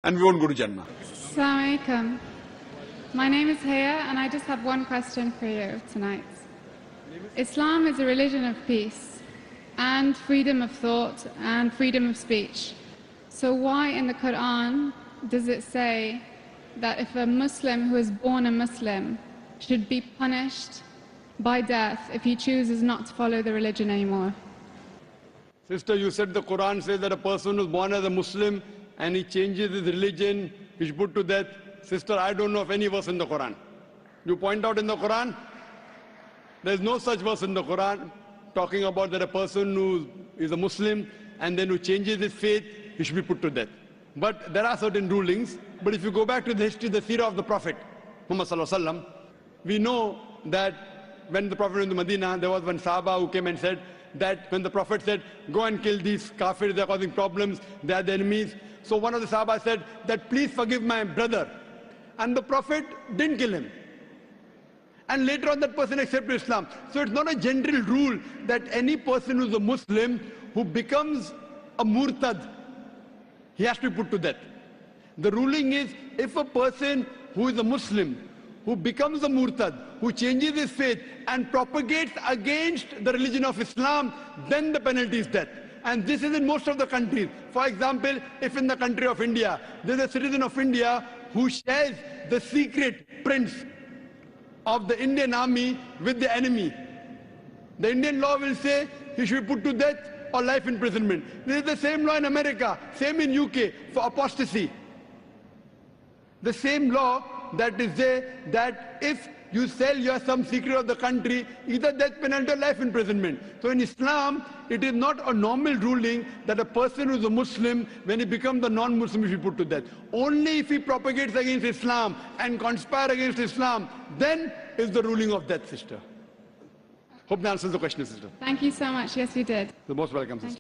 and we won't go to Jannah. Assalamu alaikum. My name is Haya and I just have one question for you tonight. Islam is a religion of peace and freedom of thought and freedom of speech. So why in the Quran does it say that if a Muslim who is born a Muslim should be punished by death if he chooses not to follow the religion anymore? Sister, you said the Quran says that a person who is born as a Muslim and he changes his religion, he should put to death. Sister, I don't know of any verse in the Quran. You point out in the Quran, there is no such verse in the Quran talking about that a person who is a Muslim and then who changes his faith, he should be put to death. But there are certain rulings. But if you go back to the history, the seerah of the Prophet, Muhammad Sallallahu Alaihi Wasallam, we know that when the Prophet went to Medina, there was one Sahaba who came and said that when the Prophet said, go and kill these kafirs, they are causing problems, they are the enemies. So one of the Sahaba said that please forgive my brother. And the Prophet didn't kill him. And later on that person accepted Islam. So it's not a general rule that any person who's a Muslim who becomes a MURTAD, he has to be put to death. The ruling is if a person who is a Muslim, who becomes a MURTAD, who changes his faith and propagates against the religion of Islam, then the penalty is death. And this is in most of the countries. For example, if in the country of India, there is a citizen of India who shares the secret prints of the Indian army with the enemy, the Indian law will say he should be put to death or life imprisonment. This is the same law in America, same in UK for apostasy. The same law that is there that if you sell some secret of the country, either death penalty or life imprisonment. So in Islam, it is not a normal ruling that a person who is a Muslim, when he becomes a non-Muslim, he should be put to death. Only if he propagates against Islam and conspires against Islam, then is the ruling of death, sister. Hope that answers the question, sister. Thank you so much. Yes, you did. You're most welcome, sister.